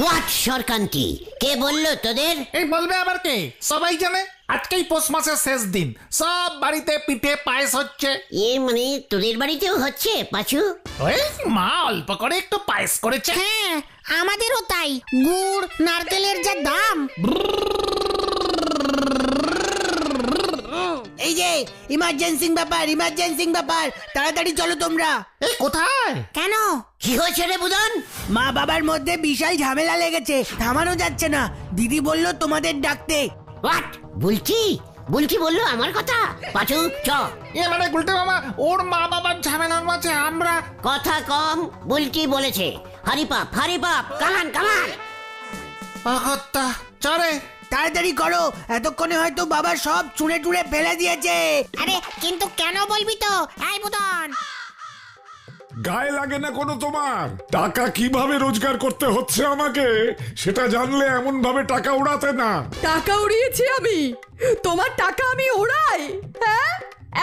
What সরকান্তি, কে বললো তোদের? এই বলবে আবার কে? সবাই জানে আজকেই পৌষ মাসের শেষ দিন, সব বাড়িতে পিঠে পায়েস হচ্ছে। মানে তোদের বাড়িতেও হচ্ছে পাঁচু? ওই মা অল্প করে একটু পায়েস করেছে। হ্যাঁ আমাদেরও তাই, গুড় নারকেলের যা দাম। এই যে ইমার্জেন্সি ব্যাপার, তাড়াতাড়ি চলো তোমরা। এই কোথায়? কেন? কি হয়েছে রে বুদন? মা বাবার মধ্যে বিশাল ঝামেলা লেগেছে, থামানো যাচ্ছে না। দিদি বলল তোমাদের ডাকতে। হোয়াট? বুলটি বললো আমার কথা? পাঁচু চ। মানে গুলটে মামা, ওর মা বাবার ঝামেলার মাঝে আমরা। কথা কম, বুলটি বলেছে। হারিপাপ কামান। অগত্যা চরে। তাড়াতাড়ি করো, এতক্ষণে হয়তো বাবা সব চুড়ে টুড়ে ফেলে দিয়েছে। আরে কিন্তু কেন বলবি তো? এই বুদন, গায়ে লাগে না কোনো তোমার? টাকা কিভাবে রোজগার করতে হচ্ছে আমাকে সেটা জানলে এমন ভাবে টাকা উড়াতে না। টাকা উড়িয়েছি আমি? তোমার টাকা আমি ওড়াই? হ্যাঁ,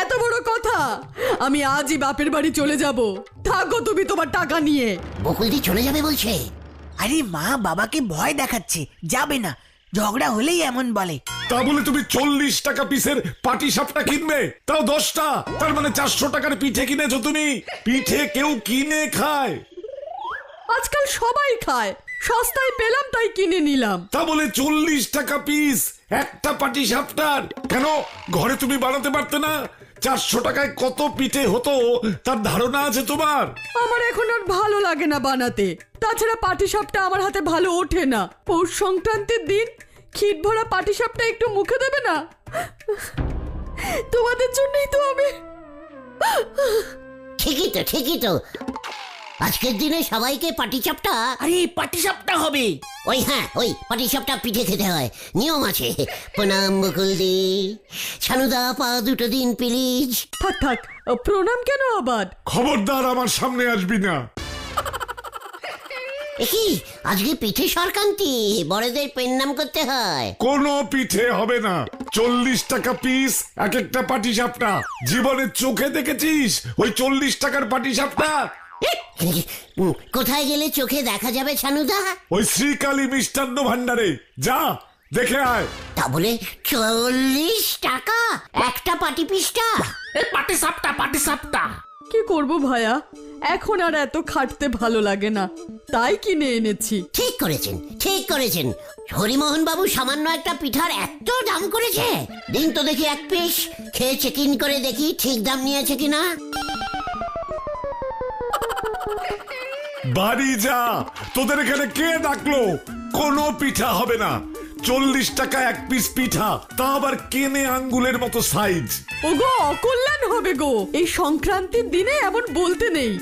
এত বড় কথা? আমি আজই বাপের বাড়ি চলে যাব। থাকো তুমি তোমার টাকা নিয়ে। বকুলদি চলে যাবে বলছে। আরে মা বাবাকে ভয় দেখাচ্ছে, যাবে না। ঝগড়া হলেই এমন বলে। তা বলে তুমি 40 টাকা পিসের পাটি সাপটা কিনবে, তাও 10টা, তার মানে 400 টাকার পিঠে কিনেছো তুমি। পিঠে কেউ কিনে খায়? আজকাল সবাই খায়, সস্তায় পেলাম তাই কিনে নিলাম। তা বলে 40 টাকা পিস একটা পাটি সাপটার? কেন ঘরে তুমি বানাতে পারতে না? 400 টাকায় কত পিঠে হতো তার ধারণা আছে তোমার? আমার এখন আর ভালো লাগে না বানাতে। তাছাড়া পাটিসাপটা আমার হাতে ভালো ওঠে না। পৌষ সংক্রান্তির দিন ক্ষীর ভরা পাটিসাপটা একটু মুখে দেবে না? তোমাদের জন্যই তো আমি। ঠিকই তো আজকের দিনে সবাইকে পাটিসাপটা। আরে পাটিসাপটা হবে। ওই পাটিসাপটা পিঠে খেতে হয়, নিয়ম আছে। প্রণাম বকুলদি, ছানুদা পা দুটো দিন প্লিজ। থাক প্রণাম কেন আবার? খবরদার আমার সামনে আসবি না। কি আজকে পিঠে সরকান্তি, বড়দের পেন্নাম করতে হয়। কোনো পিঠে হবে না। 40 টাকা পিস এক একটা পাটি সাপটা। জীবনে চোখে দেখেছিস ওই 40 টাকার পাটি সাপটা? কোথায় গেলে চোখে দেখা যাবে ছানুদা? ওই শ্রীকালী মিষ্টান্ন ভান্ডারে যা, দেখে আয়। তা বলে 40 টাকা একটা পাটি পিসটা? এই পাটি সাপটা। কি করব ভায়া, এখন আর এত খাটতে ভালো লাগে না, তাই কিনে এনেছি। ঠিক করেছেন। হরিমোহন বাবু সামান্য একটা পিঠার এত দাম করেছে? দিন তো দেখি এক পিস খেয়ে চেক ইন করে দেখি ঠিক দাম নিয়েছে কিনা। বাড়ি যা, তোদের এখানে কে ডাকলো? কোনো পিঠা হবে না। 40 টাকা এক পিস পিঠা, তা আবার কেনে আঙ্গুলের মতো সাইজ। ওগো অকল্যাণ হবে গো, এই সংক্রান্তির দিনে এমন বলতে নেই।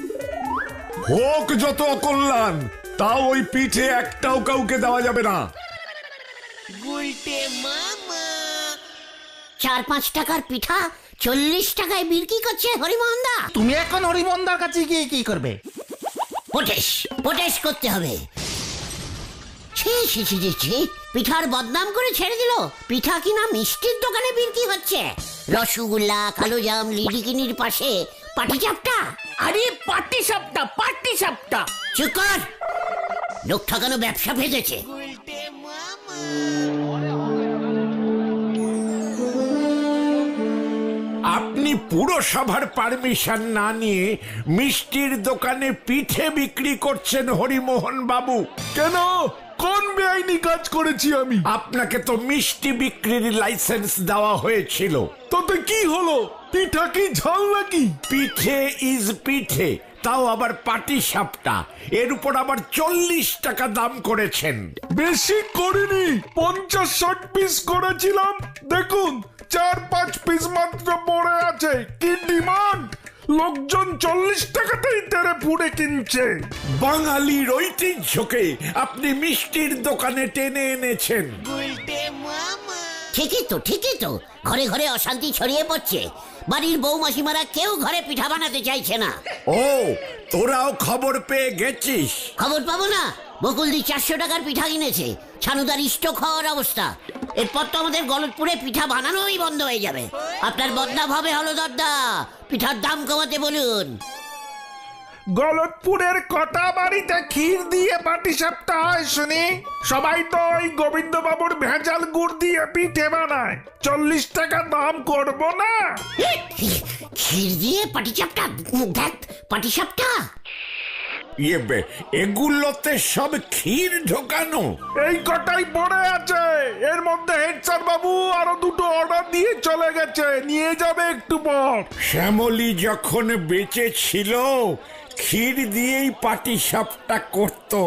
হোক যত অকল্যাণ, তাও ওই পিঠে একটাও কাউকে দেওয়া যাবে না। 4-5 টাকার পিঠা 40 টাকায় বিক্রি করছে হরিমোহন দা। তুমি এখন হরিমন্দার কাছে গিয়ে কি করবে? পটেশ করতে হবে। ছি, পিঠার বদনাম করে ছেড়ে দিল। পিঠা কিনা মিষ্টির দোকানে বিক্রি হচ্ছে। রসগোল্লা, কালোজাম, লিডিকিনির পাশে পাটিসাপটা। আরে পাটিসাপটা। চুপ কর, লোক ঠকানো ব্যবসা ভেজেছে। আপনি পুরসভার পারমিশন না নিয়ে মিষ্টির দোকানে পিঠে বিক্রি করছেন হরিমোহন বাবু? কেন, কোন বেআইনি কাজ করেছি আমি? আপনাকে তো মিষ্টি বিক্রির লাইসেন্স দেওয়া হয়েছিল। তাতে কি হলো? পিঠা কি ঝাল নাকি? পিঠে ইজ পিঠে, তাও আবার পাটি সাপটা, এর উপর আবার 40 টাকা দাম করেছেন। বেশি করিনি, 50-60 পিস করেছিলাম। দেখুন 4-5 পিস মাত্র পড়ে আছে। কি ডিমান্ড! লোকজন 40 টাকাতেই তেরে পুড়ে কিনছে। বাঙালির ঐতিহ্যকে আপনি মিষ্টির দোকানে টেনে এনেছেন। ঠিকই তো ঘরে ঘরে অশান্তি ছড়িয়ে পড়ছে। বাড়ির বউ মাসিমারা কেউ ঘরে পিঠা বানাতে চাইছে না। ও, তোরাও খবর পেয়ে গেছিস? খবর পাবো না? বকুলদি 400 টাকার পিঠা কিনেছে, ছানুদার স্টক হওয়ার অবস্থা। এরপর তো আমাদের গলতপুরে পিঠা বানানোই বন্ধ হয়ে যাবে। আপনার বদনাম হবে হলদরদা, পিঠার দাম কমাতে বলুন। গলতপুরের কটা বাড়িতে ক্ষীর দিয়ে পাটিসাপটা হয় শুনি? সবাই তো ওই গোবিন্দ বাবুর ভেজাল গুড় দিয়ে পিঠে বানায়। 40 টাকা দাম করব না? ক্ষীর দিয়ে পাটিসাপটা? দেখ পাটিসাপটা। এগুলোতে সব ক্ষীর ঢোকানো? এই কটাই পড়ে আছে। এর মধ্যে হেড স্যার বাবু আরো দুটো অর্ডার দিয়ে চলে গেছে, নিয়ে যাবে একটু পর। শ্যামলী যখন বেঁচে ছিল ক্ষীর দিয়েই পাটিসাপটা করতো।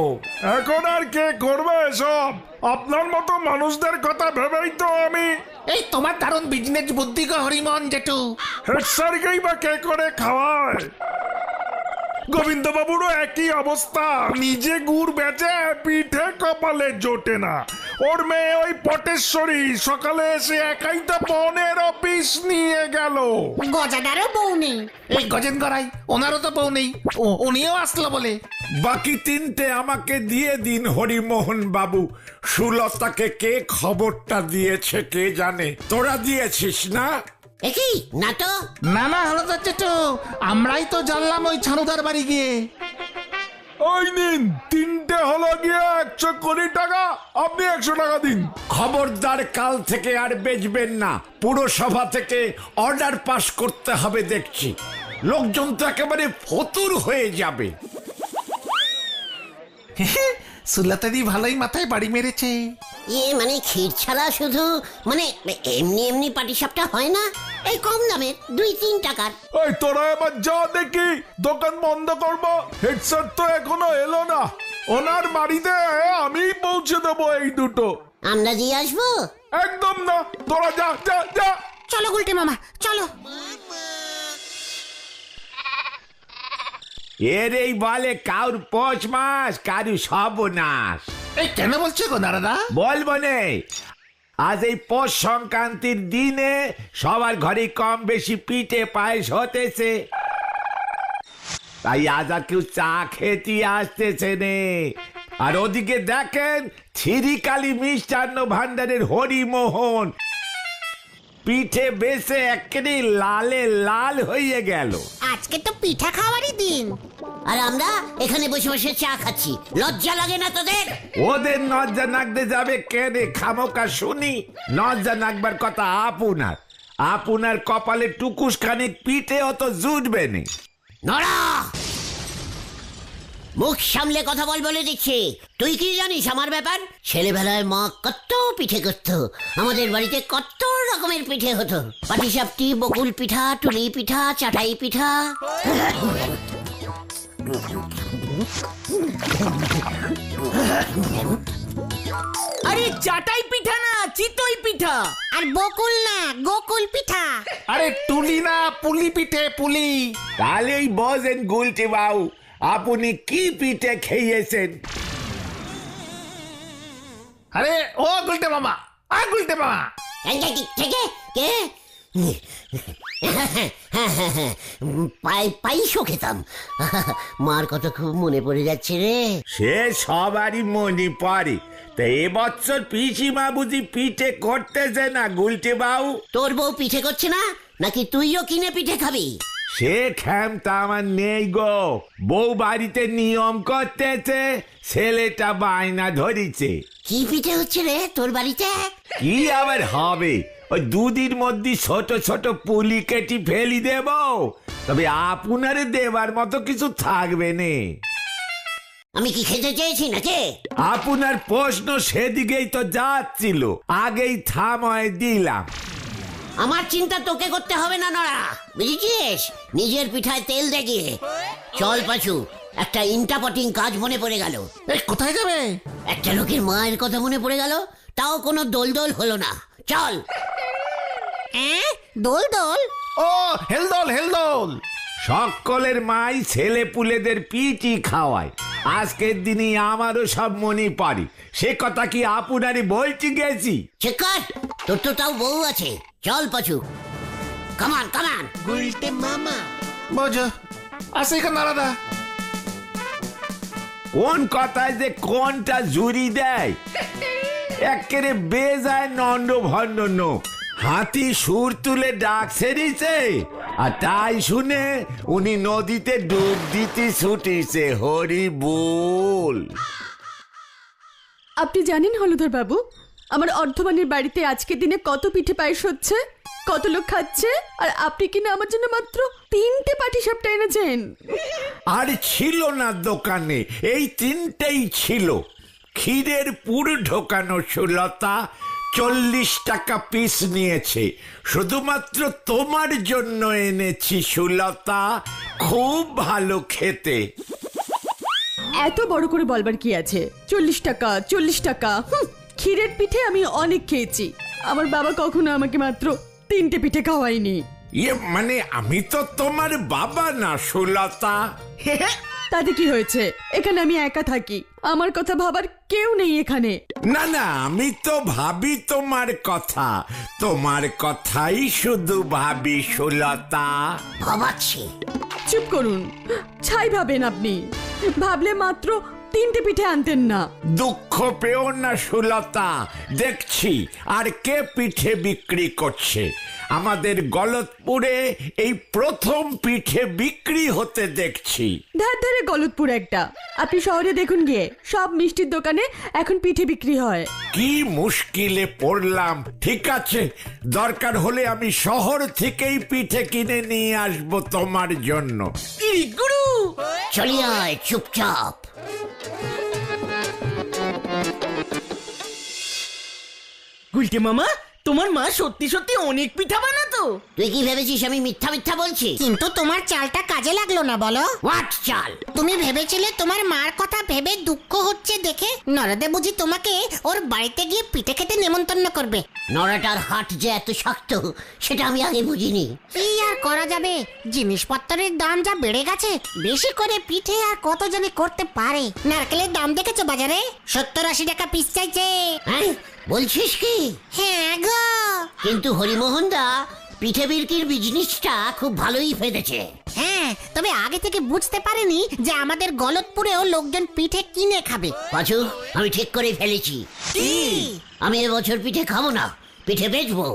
এখন আর কে করবে এসব? আপনার মতো মানুষদের কথা ভেবেই তো আমি এই তোমার দারুণ বিজনেস বুদ্ধি গো হরিমোহন জেঠু। হেড স্যারকেই বা কে করে খাওয়ায়। গোবিন্দ বাবুরও একই অবস্থা, নিজে গুড় বেচে পিঠে কপালে জোটে না। ওর মেয়ে ওই পটেশ্বরী সকালে এসে একাই তো 15 পিস নিয়ে গেল। গজাদারও বউ নেই। এই গজেন গড়াই, ওনারও তো বউ নেই, উনিও আসলো বলে। বাকি 3টে আমাকে দিয়ে দিন হরিমোহন বাবু। সুলতাকে কে খবরটা দিয়েছে কে জানে? তোরা দিয়েছিস না? একই না তো। না না হলদার জেঠু, আমরাই তো জানলাম ওই ছানুদার বাড়ি গিয়ে। ওই নিন 3টে হলো গিয়ে 120 টাকা, আপনি 100 টাকা দিন। খবরদার কাল থেকে আর বেচবেন না। পুরসভা থেকে অর্ডার পাস করতে হবে দেখছি। লোকজন তো একেবারে ফতুর হয়ে যাবে। সুলতাদি ভালোই মাথায় বাড়ি মেরেছে। মানে ক্ষীর ছাড়া শুধু মানে এমনি এমনি পাটিসাপটা হয় না, এই কম দামের 2-3 টাকার। এই তোরা এবার যা দেখি, দোকান বন্ধ করবো। হেড স্যার তো এখনো এলো না, ওনার বাড়িতে আমি পৌঁছে দেবো এই দুটো। আমরা দিয়ে আসবো? একদম না, তোরা যা যা যা। চলো গুলটে মামা চলো। এর এই বলে কাউর পৌষ মাস, কারু সর্বনাশ। এই কেন বলছো গো দাদা? বলবো নে, আজ এই পৌষ সংক্রান্তির দিনে সবার ঘরে কম বেশি পিঠে পায়েস হতেছে। তাই আজ আর কেউ চা খেতে আসতেছে নে। আর ওদিকে দেখেন ছিরিকালি মিষ্টান্ন ভান্ডারের হরিমোহন পিঠে বেসে একেবারে লালে লাল হয়ে গেল। আজকে তো পিঠা খাওয়ারই দিন। আর আমরা এখানে বসে বসে চা খাচ্ছি, লজ্জা লাগে না তোদের? ওদের নজ্জা নাকতে যাবে কেনে? খামোকা শুনি। নজ্জা নাকবার কথা আপনার। আপনার কপালে টুকুস খানিক পিঠে অত জুটবে নে। নড়া, মুখ সামলে কথা বল বলে দিচ্ছি। তুই কি জানিস আমার ব্যাপার? ছেলেবেলায় মা কত পিঠে করত, আমাদের বাড়িতে কত রকমের পিঠে হতো। পাটিসাপটি, বকুল পিঠা, টুলি পিঠা, চাটাই পিঠা। আরে চাটাই পিঠা না, চিতই পিঠা। আর বকুল না, গোকুল পিঠা। আরে টুলি না, পুলি পিঠে, পুলি। তাহলেই বোঝেন গুলটি বাবু আপনি কি পিঠে খেয়েছেন। আরে ও গুলটে মামা, গুলটে মামা। থেকে কে? পাইসও খেতাম। মার কথা খুব মনে পড়ে যাচ্ছে রে। সে সবারই মনে পড়ে। তা এবছর পিসিমা বুঝি পিঠে করতেছে না গুলটি বাবু? তোর বউ পিঠে করছে না নাকি তুইও কিনে পিঠে খাবি? সে ক্ষমতা আমার নেই গো। বউ বাড়িতে নিয়ম করতেছে, ছেলেটা বায়না ধরিছে। কি পিঠে হচ্ছে রে তোর বাড়িতে? কি আবার হবে, ওই দুদিন মধ্যে ছোট ছোট পুলি কেটে ফেলি দেব। তবে আপনারে দেবার মতো কিছু থাকবে নে। আমি কি খেতে চেয়েছি নাকি? আপনার প্রশ্ন সেদিকেই তো যাচ্ছিল, আগেই থামায় দিলাম। আমার চিন্তা তোকে করতে হবে না নড়া, বুঝেছিস? নিজের পিঠায় তেল দেখিয়ে চল পাছু। একটা ইন্টারপটিং কাজ মনে পড়ে গেল। এই কোথায় যাবে? একটা লোকের মায়ের কথা মনে পড়ে গেল, তাও কোনো দোল হলো না। চল। দোল দোল? ও হেলদোল, হেলদোল। সকলের মাই ছেলে পুলেদের পিঠি খাওয়ায়। আজকের দিনে আমারও সব মনে পড়ে। সে কথা কি আপনারে বলতে গেছি? চেক কর, তোর তো তাও বউ আছে। চল পাছু, কামান কামান। গুলটে মামা। বোঝো আসে কেন দাদা? কোন কথায় যে কোনটা জুড়ি দেয়, একেবারে বেজায় নন্ড ভণ্ড। হাতি সুর তুলে ডাক সেরিছে, আর তাই শুনে উনি নদীতে ডুব দিতে ছুটিছে। হরি বল। আপনি জানেন হলধর বাবু, আমার অর্ধমানের বাড়িতে আজকে দিনে কত পিঠে পায়েস হচ্ছে, কত লোক খাচ্ছে, আর আপনি কিনা আমার জন্য মাত্র 3টে পাটিসাপটা এনেছেন। আর ছিল না দোকানে, এই 3টেই ছিল। ক্ষীরের পুর ঢোকানো সুলতা 40 টাকা পিস নিয়েছে। শুধুমাত্র তোমার জন্য এনেছি সুলতা, খুব ভালো খেতে। এত বড় করে বলবার কি আছে? 40 টাকা 40 টাকা। ক্ষীরের পিঠে আমি অনেক খেয়েছি, আমার বাবা কখনো আমাকে মাত্র 3টে পিঠে খাওয়ায়নি। মানে আমি তো তোমার বাবা না সুলতা। তাতে কি হয়েছে? এখানে আমি একা থাকি, আমার কথা ভাবার কেউ নেই এখানে। না না, আমি তো ভাবি তোমার কথা, তোমার কথাই শুধু ভাবি সুলতা। ভাবাচ্ছি। চুপ করুন, ছাই ভাবেন আপনি। ভাবলে মাত্র 3টে পিঠে আনতেন না। দুঃখ পেও না সুলতা, দেখছি আর কে পিঠে বিক্রি করছে। আমাদের গলতপুরে এই প্রথম পিঠে বিক্রি হতে দেখছি। ধার ধারে গলতপুর একটা, আপনি শহরে দেখুন গিয়ে, সব মিষ্টির দোকানে এখন পিঠে বিক্রি হয়। কি মুশকিলে পড়লাম। ঠিক আছে, দরকার হলে আমি শহর থেকেই পিঠে কিনে নিয়ে আসবো তোমার জন্য। চলি আয় চুপচাপ। গুলটে মামা, তোমার মা সত্যি সত্যি অনেক পিঠা বানাতো। তুই কি ভেবেছিস আমি মিথ্যা মিথ্যা বলছি? কিন্তু তোমার চালটা কাজে লাগলো না বলো? হোয়াট চাল? তুমি ভেবেছিলে তোমার মার কথা ভেবে দুঃখ হচ্ছে দেখে নরদে বুঝি তোমাকে ওর বাড়িতে গিয়ে পিঠে খেতে নেমন্তন্ন করবে। নড়াটার হাট যে এত শক্ত সেটা আমি আগে বুঝিনি। কি আর করা যাবে, জিনিসপত্রের দাম যা বেড়ে গেছে, বেশি করে পিঠে আর কত জনে করতে পারে। নারকেলের দাম দেখেছো বাজারে? 70-80 টাকা পিস চাইছে। হ্যাঁ বলছিস কি? হ্যাঁ গো। কিন্তু হরিমোহন দা পিঠে বিক্রির বিজনেসটা খুব ভালোই ফেলেছে। হ্যাঁ, তবে আগে থেকে বুঝতে পারেনি যে আমাদের গলতপুরেও লোকজন পিঠে কিনে খাবে। পাঁচু, আমি ঠিক করে ফেলেছি। আমি এবছর পিঠে খাবো না, পিঠে বেচবো।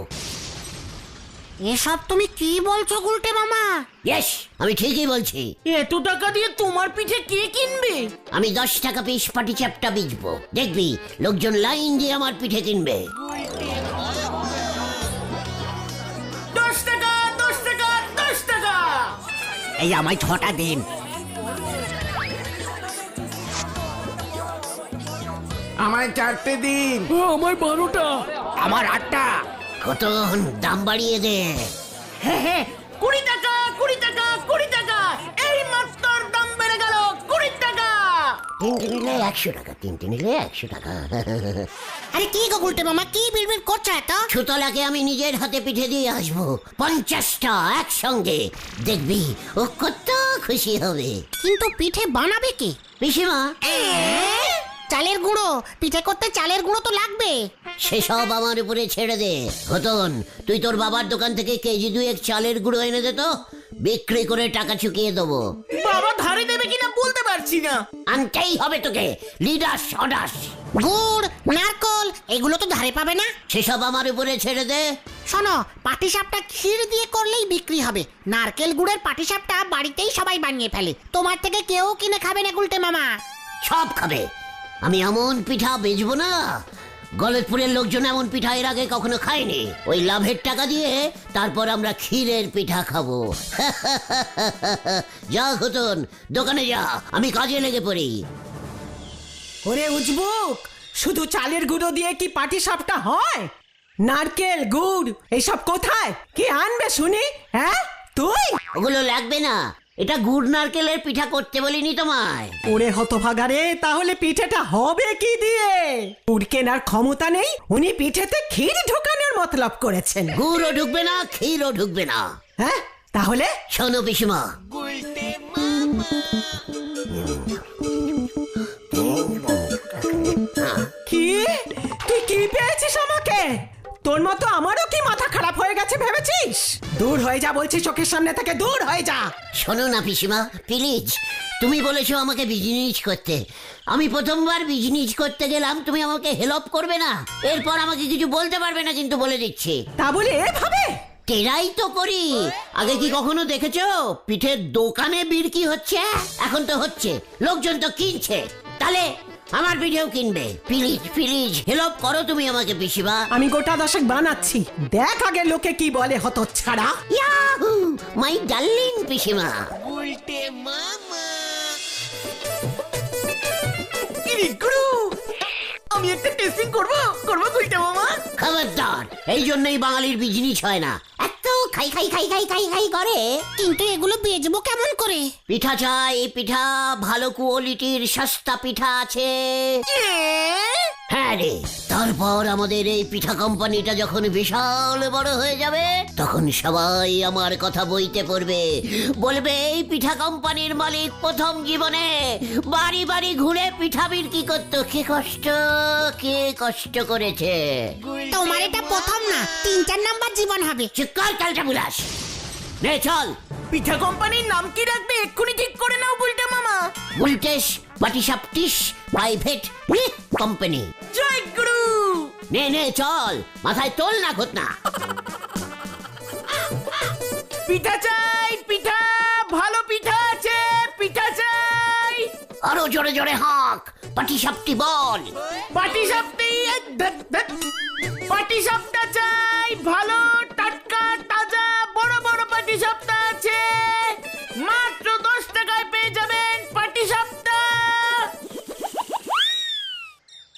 এসব তুমি কি বলছো গুলটে মামা? ইয়েস, আমি ঠিকই বলছি। এত টাকা দিয়ে তোমার পিঠে কে কিনবে? আমি 10 টাকা পিস পাটিসাপটা বেচবো, দেখবি লোকজন লাইন দিয়ে আমার পিঠে কিনবে। 10 টাকা 10 টাকা 10 টাকা। এই আমায় 6টা দিন। আমায় 4টে দিন। আমার 12টা। আমার 8টা। কত দাম বাড়িয়ে দে। হ্যাঁ হ্যাঁ, 20 টাকা 20 টাকা 20 টাকা। এই মাত্র দাম বেড়ে গেল 20 টাকা। 3টে নিলে 100 টাকা, 3টে নিলে 100 টাকা। আরে কি গো গুলটে মামা, কি বিড়বিড় করছো এত? সুতলাকে আমি নিজের হাতে পিঠে দিয়ে আসবো 50টা একসঙ্গে, দেখবি ও কত খুশি হবে। কিন্তু পিঠে বানাবে কে? পিসিমা। চালের গুঁড়ো, পিঠে করতে চালের গুঁড়ো তো লাগবে। সেসব আমার উপরে ছেড়ে দে। ঘটন, তুই তোর বাবার দোকান থেকে কেজি 2 চালের গুঁড়ো এনে দে তো, বিক্রি করে টাকা চুকিয়ে দেবো। বাবা ধারে দেবে কিনা বলতে পারছি না। আনতেই হবে তোকে, লিডাস অডাস। গুড়, নারকল এগুলো তো ধারে পাবে না। সেসব আমার উপরে ছেড়ে দে। শোনো, পাটিসাপটা ক্ষীর দিয়ে করলেই বিক্রি হবে। নারকেল গুড়ের পাটিসাপটা বাড়িতেই সবাই বানিয়ে ফেলে, তোমার থেকে কেউ কিনে খাবে না গুলটে মামা। সব খাবে। আমি এমন পিঠা বেচবো না, গলতপুরের লোকজন এমন পিঠা এর আগে কখনো খায়নি। ওই লাভের টাকা দিয়ে তারপর আমরা ক্ষীরের পিঠা খাবো। যা ঘটন, দোকানে যা, আমি কাজে লেগে পড়ি। ওরে উজবুক, শুধু চালের গুঁড়ো দিয়ে কি পাটিসাপটা হয়? নারকেল গুড় এসব কোথায়? কি আনবে শুনি? হ্যাঁ তুই? ওগুলো লাগবে না, এটা গুড় নারকেলের পিঠা করতে বলিনি তোমায়। ওরে হতভাগারে, তাহলে পিঠেটা হবে কি দিয়ে? গুড় কেনার ক্ষমতা নেই, উনি পিঠেতে ক্ষীর ঢোকানোর মতলব করেছেন। গুড়ও ঢুকবে না, ক্ষীরও ঢুকবে না। হ্যাঁ তাহলে? শোনো পিসিমা, কি? তুই কি পেয়েছিস আমাকে? তোর মতো আমারও কি মাথা খারাপ হয়ে গেছে ভেবেছিস? দূর হয়ে যা বলছি, চোখের সামনে থেকে দূর হয়ে যা। শোনো না পিসিমা প্লিজ, তুমি বলেছো আমাকে বিজনেস করতে। আমি প্রথমবার বিজনেস করতে গেলাম, তুমি আমাকে হেল্প করবে না, এরপর আমাকে কিছু বলতে পারবে না কিন্তু বলে দিচ্ছি। তা বলে এভাবে? টেরাই তো করি। আগে কি কখনো দেখেছো পিঠের দোকানে বিক্রি হচ্ছে? এখন তো হচ্ছে, লোকজন তো কিনছে। তাহলে আমার পিঠেও কিনবে। প্লিজ প্লিজ হেল্প করো তুমি আমাকে পিসিমা। আমি গোটা দশেক বানাচ্ছি, দেখ আগে লোকে কি বলে হতো ছাড়া। ইয়াহু মাই ডার্লিং পিসিমা। আমি একটা টেস্টিং করবো গুলটে মামা। খবরদার, এই জন্যই বাঙালির বিজনেস হয় না, এত খাই খাই খাই খাই খাই খাই করে। কিন্তু এগুলো বেচবো কেমন করে? পিঠা চাই পিঠা, ভালো কোয়ালিটির সস্তা পিঠা আছে। হ্যাঁ রে, তারপর আমাদের এই পিঠা কোম্পানিটা যখন বিশাল বড় হয়ে যাবে তখন সবাই আমার কথা বইতে পড়বে, বলবে এই পিঠা কোম্পানির মালিক প্রথম জীবনে বাড়ি বাড়ি ঘুরে পিঠা বিক্রি করতো, কে কষ্ট করেছে। তোমার এটা প্রথম না, 3-4 নাম্বার জীবন হবে। চিৎকার কালটা বুলাস। নে চল। পিঠা কোম্পানির নাম কি রাখবে এক্ষুনি ঠিক করে নাও গুলটে মামা। বুলটেশ বাটিসাপটিস প্রাইভেট কোম্পানি। জয় গুরু। নে নে চল, মাথায় তোল না ঘটনা। পিঠা চাই পিঠা, ভালো পিঠা আছে, পিঠা চাই। আরো জোরে জোরে হাঁক, পাটিসাপটি বল। পাটিসাপটি, পাটিসাপটা চাই, ভালো টাটকা তাজা বড় বড় পাটিসাপটা আছে, মাত্র 10 টাকায় পেয়ে যাবেন পাটিসাপটা।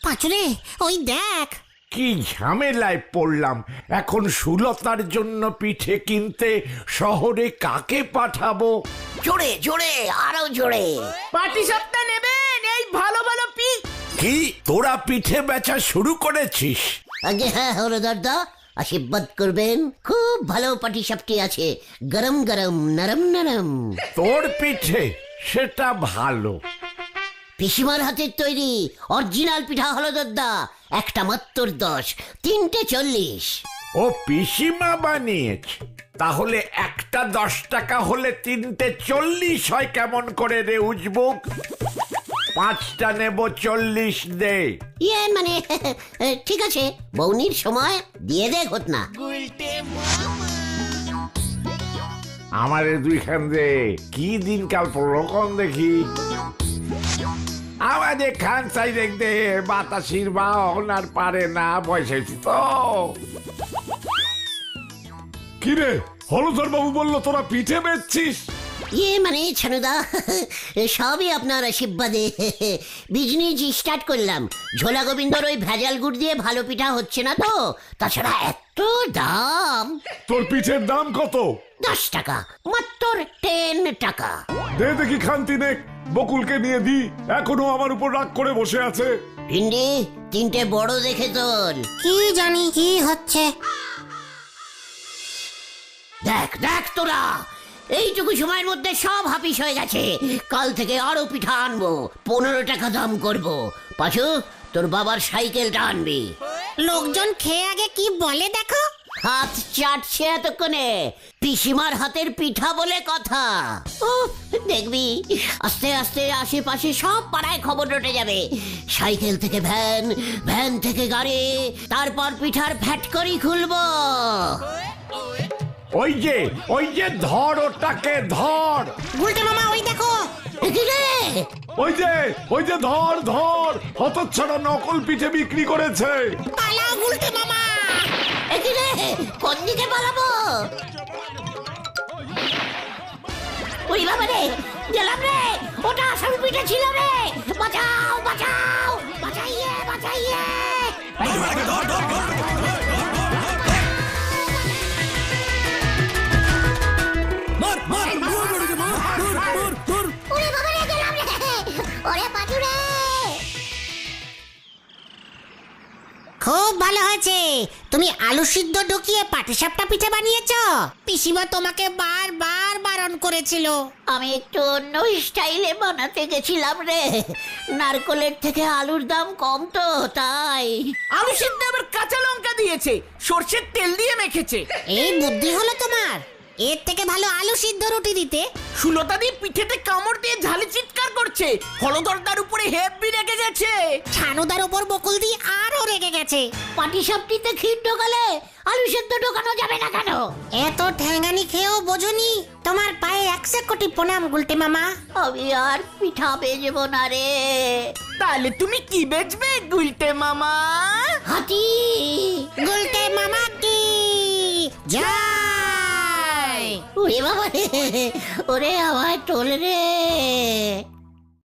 পাঁচুরে ওই দেখ। কি ঝামেলায় পড়লাম এখন। সুলতার জন্য পিঠে কিনতে শহরে কাকে পাঠাবো? জোরে জোরে আরো জোরে। পাটিসাপটা নেবেন, এই ভালো ভালো কি তোরা পিঠে বেচা শুরু করেছিস? আগে হ্যাঁ হলদারদা, আশীর্বাদ করবেন। খুব ভালো পাটিসাপটি আছে, গরম গরম নরম নরম। তোর পিঠে সেটা ভালো। পিসিমার হাতের তৈরি অরিজিনাল পিঠা হলদারদা, একটা মাত্র 10, 3টে 40। ও পিসিমা বানিয়েছে? তাহলে একটা 10 টাকা হলে 3টে 40 হয় কেমন করে রে উজবুক? 5টা নেব, 40 দে। ইয়ে মানে ঠিক আছে, বৌনির সময় দিয়ে দে ঘটনা। আমারে 2খান দে। কি দিনকাল পড়লো কোন দেখি। আমাদের খান চাই দেখতে বাতাসির বাহন আর পারে না, বসেছি তো। কিরে হলধর বাবু বললো তোরা পিঠে বেচছিস? ইয়ে মানে ছানুদা, সবই আপনার আশীর্বাদে বিজনেস স্টার্ট করলাম। ঝোলা গোবিন্দর ওই ভেজাল গুড় দিয়ে ভালো পিঠা হচ্ছে না তো, তাছাড়া এত দাম। তোর পিঠের দাম কত? 10 টাকা, মাত্র 10 টাকা। দে দেখি খান্তি নে, বকুলকে নিয়ে দি, এখনো আমার উপর রাগ করে বসে আছে। ভিন্ডি 3টে বড় দেখে তোল। কি জানি কি হচ্ছে। দেখ দেখ তোরা, এইটুকু সময়ের মধ্যে সব হাপিস হয়ে গেছে। কাল থেকে আরো পিঠা আনবো, 15 টাকা দাম করব। পাশু তোর বাবার সাইকেলটা আনবি। লোকজন খেয়ে আগে কি বলে দেখো। হাত চাটছে এতক্ষণে, পিসিমার হাতের পিঠা বলে কথা। ও দেখবি আস্তে আস্তে আশেপাশে সব পাড়ায় খবর রটে যাবে। সাইকেল থেকে ভ্যান, ভ্যান থেকে গাড়ি, তারপর পিঠার ফ্যাক্টরি খুলবো। ওই যে ধর ওটাকে ধর। গুলটে মামা ওই দেখো। কি রে? ওই যে ধর ধর, হতচ্ছাড়া নকল পিঠে বিক্রি করেছে। পালাও গুলটে মামা। কি রে, কোন দিকে পালাবো? ওই বাবা রে, গেলাম রে, ওটা আসল পিঠে ছিল রে। বাঁচাও বাঁচাও, বাঁচাইয়ে বাঁচাইয়ে। ওরে বাবা রে, গেলাম রে, ওরে পাজু রে। খুব ভালো হয়েছে, তুমি আলু সিদ্ধ ঢুকিয়ে পাটিসাপটা পিঠে বানিয়েছো। পিসিমা তোমাকে বারবার বারণ করেছিল। আমি একটু অন্য স্টাইলে বানাতে গেছিলাম রে, নারকলের থেকে আলুর দাম কম তো তাই। আলু সিদ্ধ আবার কাঁচা লঙ্কা দিয়েছে, সর্ষের তেল দিয়ে মেখেছে। এই বুদ্ধি হলো তোমার। এর থেকে ভালো আলু সিদ্ধ রুটি দিতে। সুলতাদি পিঠেতে কামড় দিয়ে ঝালে চিৎকার করছে, হলদরদার উপরে হেব্বি রেগে গেছে। ছানুদার ওপর বকুল দি আরো রেগে গেছে। পাটিসাপটিতে ক্ষীর ঢোকালে আলু সেদ্ধ ঢোকানো যাবে না কেন? এত ঠ্যাঙ্গানি খেয়েও বোঝনি। তোমার পায়ে 100 কোটি প্রণাম গুলটে মামা। আমি আর পিঠা বেজবো না রে। তাহলে তুমি কি বেচবে গুলটে মামা? হাতি। গুলটে মামা কি জয়। ওরে বাবা রে, ওরে আমায় তোল রে।